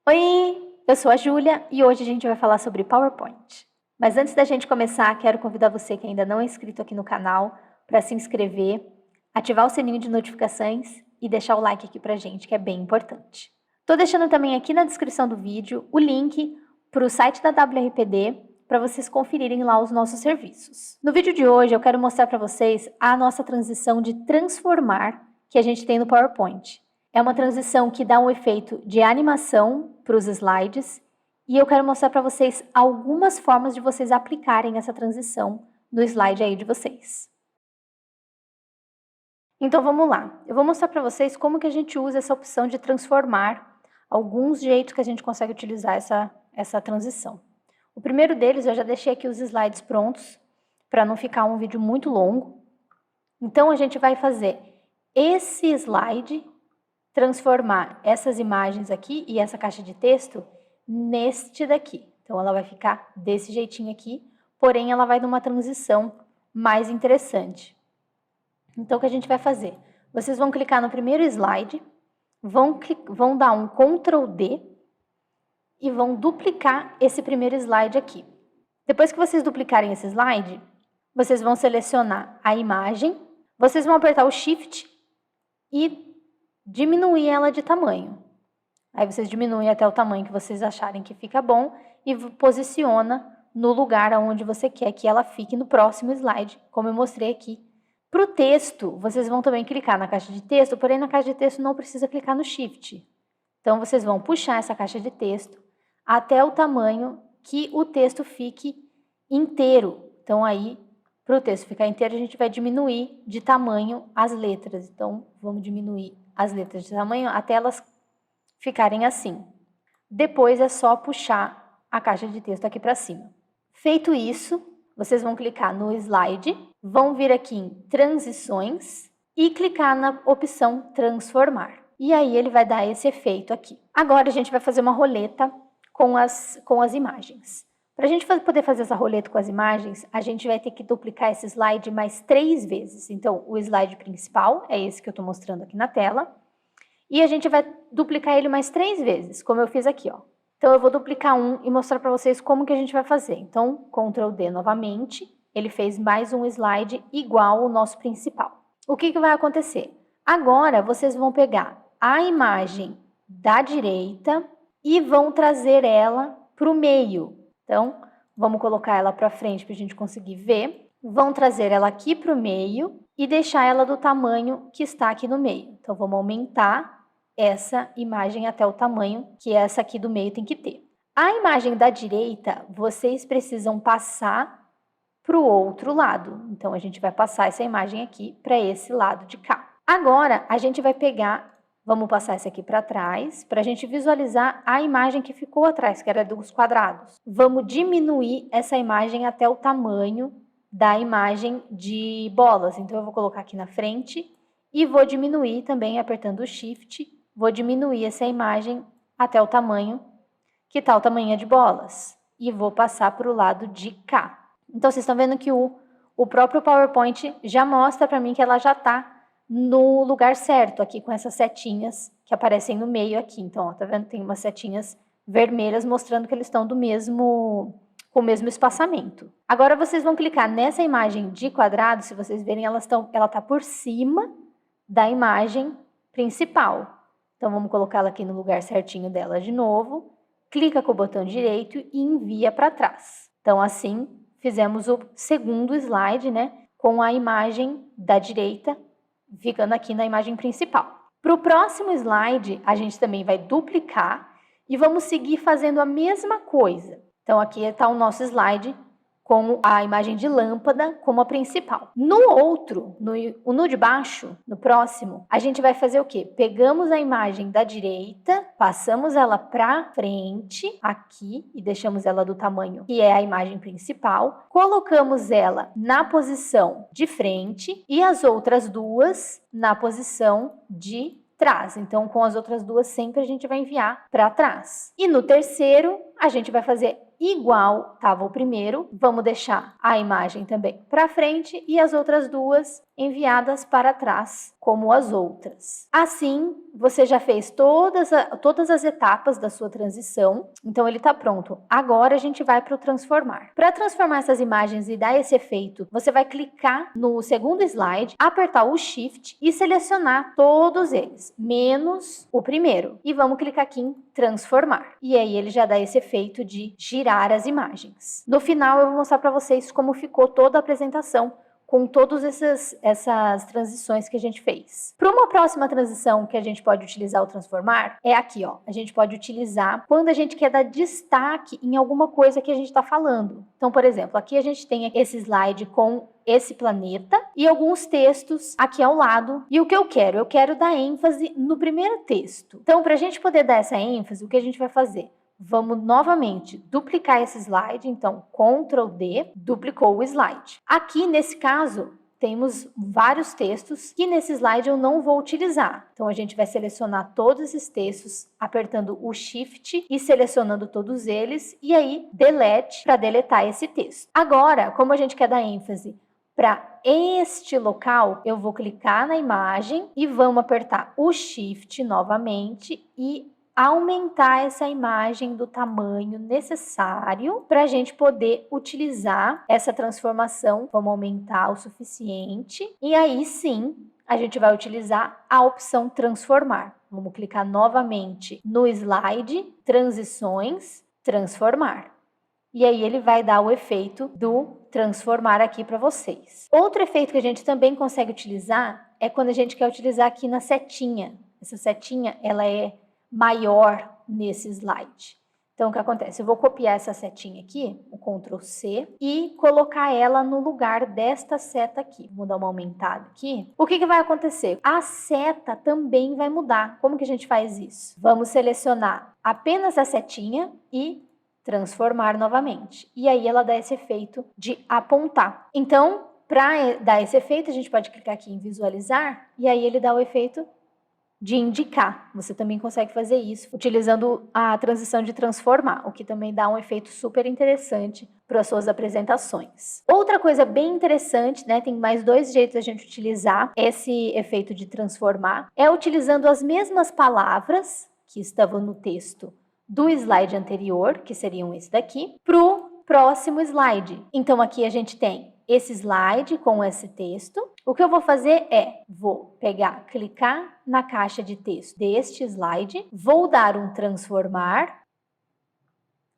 Oi, eu sou a Júlia e hoje a gente vai falar sobre PowerPoint. Mas antes da gente começar, quero convidar você que ainda não é inscrito aqui no canal para se inscrever, ativar o sininho de notificações e deixar o like aqui pra gente, que é bem importante. Estou deixando também aqui na descrição do vídeo o link para o site da WRPD para vocês conferirem lá os nossos serviços. No vídeo de hoje eu quero mostrar para vocês a nossa transição de transformar que a gente tem no PowerPoint. É uma transição que dá um efeito de animação para os slides e eu quero mostrar para vocês algumas formas de vocês aplicarem essa transição no slide aí de vocês. Então vamos lá, eu vou mostrar para vocês como que a gente usa essa opção de transformar, alguns jeitos que a gente consegue utilizar essa transição. O primeiro deles, eu já deixei aqui os slides prontos, para não ficar um vídeo muito longo. Então a gente vai fazer esse slide, transformar essas imagens aqui e essa caixa de texto neste daqui. Então ela vai ficar desse jeitinho aqui, porém ela vai numa transição mais interessante. Então o que a gente vai fazer? Vocês vão clicar no primeiro slide, vão dar um Ctrl D e vão duplicar esse primeiro slide aqui. Depois que vocês duplicarem esse slide, vocês vão selecionar a imagem, vocês vão apertar o Shift e diminuir ela de tamanho. Aí vocês diminuem até o tamanho que vocês acharem que fica bom e posiciona no lugar onde você quer que ela fique no próximo slide, como eu mostrei aqui. Para o texto, vocês vão também clicar na caixa de texto, porém na caixa de texto não precisa clicar no Shift. Então vocês vão puxar essa caixa de texto até o tamanho que o texto fique inteiro. Então aí, para o texto ficar inteiro, a gente vai diminuir de tamanho as letras. Então vamos diminuir as letras de tamanho até elas ficarem assim. Depois é só puxar a caixa de texto aqui para cima. Feito isso, vocês vão clicar no slide, vão vir aqui em transições e clicar na opção transformar. E aí ele vai dar esse efeito aqui. Agora a gente vai fazer uma roleta com as imagens. Para a gente poder fazer essa roleta com as imagens, a gente vai ter que duplicar esse slide mais 3 vezes. Então o slide principal é esse que eu estou mostrando aqui na tela. E a gente vai duplicar ele mais 3 vezes, como eu fiz aqui, ó. Então eu vou duplicar um e mostrar para vocês como que a gente vai fazer. Então, Ctrl D novamente, ele fez mais um slide igual ao nosso principal. O que vai acontecer? Agora vocês vão pegar a imagem da direita e vão trazer ela para o meio. Então, vamos colocar ela para frente para a gente conseguir ver. Vão trazer ela aqui para o meio e deixar ela do tamanho que está aqui no meio. Então, vamos aumentar essa imagem até o tamanho que essa aqui do meio tem que ter. A imagem da direita, vocês precisam passar para o outro lado. Então, a gente vai passar essa imagem aqui para esse lado de cá. Agora, a gente vai pegar, vamos passar essa aqui para trás, para a gente visualizar a imagem que ficou atrás, que era dos quadrados. Vamos diminuir essa imagem até o tamanho da imagem de bolas. Então, eu vou colocar aqui na frente e vou diminuir também, apertando o Shift, vou diminuir essa imagem até o tamanho que está o tamanho de bolas. E vou passar para o lado de cá. Então, vocês estão vendo que o próprio PowerPoint já mostra para mim que ela já está no lugar certo, aqui com essas setinhas que aparecem no meio aqui. Então, ó, tá vendo? Tem umas setinhas vermelhas mostrando que eles estão com o mesmo espaçamento. Agora, vocês vão clicar nessa imagem de quadrado, se vocês verem, ela está por cima da imagem principal. Então, vamos colocá-la aqui no lugar certinho dela de novo. Clica com o botão direito e envia para trás. Então, assim, fizemos o segundo slide, né? Com a imagem da direita, ficando aqui na imagem principal. Para o próximo slide, a gente também vai duplicar e vamos seguir fazendo a mesma coisa. Então, aqui está o nosso slide com a imagem de lâmpada como a principal. No outro, no de baixo, no próximo, a gente vai fazer o quê? Pegamos a imagem da direita, passamos ela para frente, aqui, e deixamos ela do tamanho que é a imagem principal, colocamos ela na posição de frente e as outras duas na posição de trás. Então, com as outras duas, sempre a gente vai enviar para trás. E no terceiro, a gente vai fazer igual estava o primeiro, vamos deixar a imagem também para frente e as outras duas enviadas para trás, como as outras. Assim, você já fez todas as etapas da sua transição, então ele está pronto. Agora a gente vai para o transformar. Para transformar essas imagens e dar esse efeito, você vai clicar no segundo slide, apertar o Shift e selecionar todos eles, menos o primeiro. E vamos clicar aqui em transformar. E aí ele já dá esse efeito de girar as imagens. No final eu vou mostrar para vocês como ficou toda a apresentação com todas essas transições que a gente fez. Para uma próxima transição que a gente pode utilizar o transformar, é aqui, ó. A gente pode utilizar quando a gente quer dar destaque em alguma coisa que a gente está falando. Então, por exemplo, aqui a gente tem esse slide com esse planeta e alguns textos aqui ao lado. E o que eu quero? Eu quero dar ênfase no primeiro texto. Então, para a gente poder dar essa ênfase, o que a gente vai fazer? Vamos novamente duplicar esse slide, então Ctrl D, duplicou o slide. Aqui nesse caso temos vários textos que nesse slide eu não vou utilizar. Então a gente vai selecionar todos esses textos apertando o Shift e selecionando todos eles e aí Delete para deletar esse texto. Agora, como a gente quer dar ênfase para este local, eu vou clicar na imagem e vamos apertar o Shift novamente e aumentar essa imagem do tamanho necessário para a gente poder utilizar essa transformação. Vamos aumentar o suficiente e aí sim a gente vai utilizar a opção transformar. Vamos clicar novamente no slide, transições, transformar. E aí ele vai dar o efeito do transformar aqui para vocês. Outro efeito que a gente também consegue utilizar é quando a gente quer utilizar aqui na setinha. Essa setinha, ela é maior nesse slide. Então, o que acontece? Eu vou copiar essa setinha aqui, o Ctrl C, e colocar ela no lugar desta seta aqui. Vou dar uma aumentada aqui. O que vai acontecer? A seta também vai mudar. Como que a gente faz isso? Vamos selecionar apenas a setinha e transformar novamente. E aí ela dá esse efeito de apontar. Então, para dar esse efeito, a gente pode clicar aqui em visualizar, e aí ele dá o efeito de indicar. Você também consegue fazer isso utilizando a transição de transformar, o que também dá um efeito super interessante para as suas apresentações. Outra coisa bem interessante, né, tem mais dois jeitos de a gente utilizar esse efeito de transformar, é utilizando as mesmas palavras que estavam no texto do slide anterior, que seriam esse daqui, para o próximo slide. Então aqui a gente tem esse slide com esse texto. O que eu vou fazer é, vou pegar, clicar na caixa de texto deste slide, vou dar um transformar.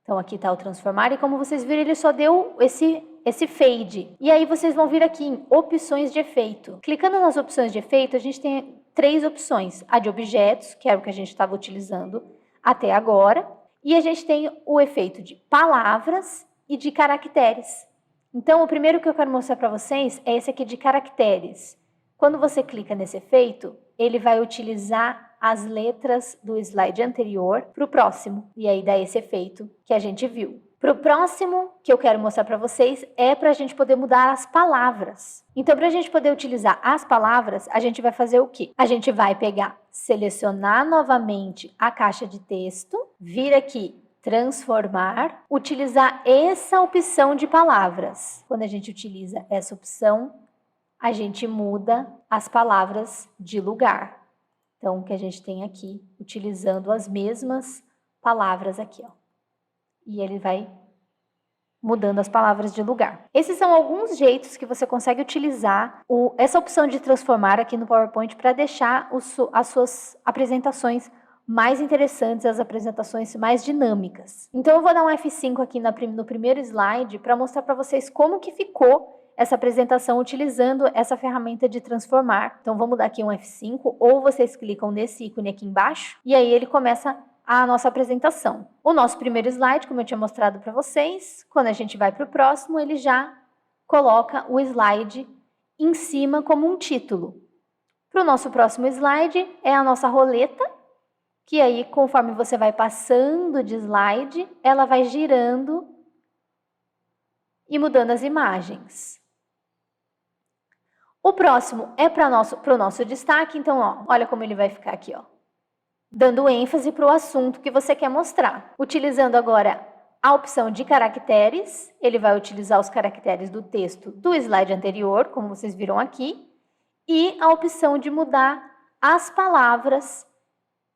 Então aqui está o transformar e como vocês viram ele só deu esse fade. E aí vocês vão vir aqui em opções de efeito. Clicando nas opções de efeito a gente tem três opções. A de objetos, que era o que a gente estava utilizando até agora. E a gente tem o efeito de palavras e de caracteres. Então, o primeiro que eu quero mostrar para vocês é esse aqui de caracteres. Quando você clica nesse efeito, ele vai utilizar as letras do slide anterior para o próximo. E aí dá esse efeito que a gente viu. Para o próximo que eu quero mostrar para vocês é para a gente poder mudar as palavras. Então, para a gente poder utilizar as palavras, a gente vai fazer o quê? A gente vai pegar, selecionar novamente a caixa de texto, vir aqui transformar, utilizar essa opção de palavras. Quando a gente utiliza essa opção, a gente muda as palavras de lugar. Então, o que a gente tem aqui, utilizando as mesmas palavras aqui, ó. E ele vai mudando as palavras de lugar. Esses são alguns jeitos que você consegue utilizar essa opção de transformar aqui no PowerPoint para deixar as suas apresentações mais interessantes, as apresentações mais dinâmicas. Então eu vou dar um F5 aqui no primeiro slide para mostrar para vocês como que ficou essa apresentação utilizando essa ferramenta de transformar. Então vamos dar aqui um F5 ou vocês clicam nesse ícone aqui embaixo e aí ele começa a nossa apresentação. O nosso primeiro slide, como eu tinha mostrado para vocês, quando a gente vai para o próximo, ele já coloca o slide em cima como um título. Para o nosso próximo slide é a nossa roleta, que aí, conforme você vai passando de slide, ela vai girando e mudando as imagens. O próximo é para o nosso destaque, então, ó, olha como ele vai ficar aqui, ó, dando ênfase para o assunto que você quer mostrar. Utilizando agora a opção de caracteres, ele vai utilizar os caracteres do texto do slide anterior, como vocês viram aqui, e a opção de mudar as palavras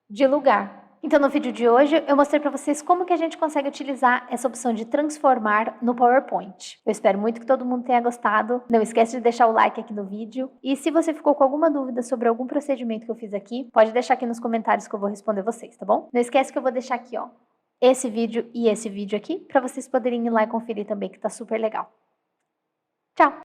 de lugar. Então, no vídeo de hoje, eu mostrei para vocês como que a gente consegue utilizar essa opção de transformar no PowerPoint. Eu espero muito que todo mundo tenha gostado. Não esquece de deixar o like aqui no vídeo. E se você ficou com alguma dúvida sobre algum procedimento que eu fiz aqui, pode deixar aqui nos comentários que eu vou responder vocês, tá bom? Não esquece que eu vou deixar aqui, ó, esse vídeo e esse vídeo aqui, para vocês poderem ir lá e conferir também, que tá super legal. Tchau!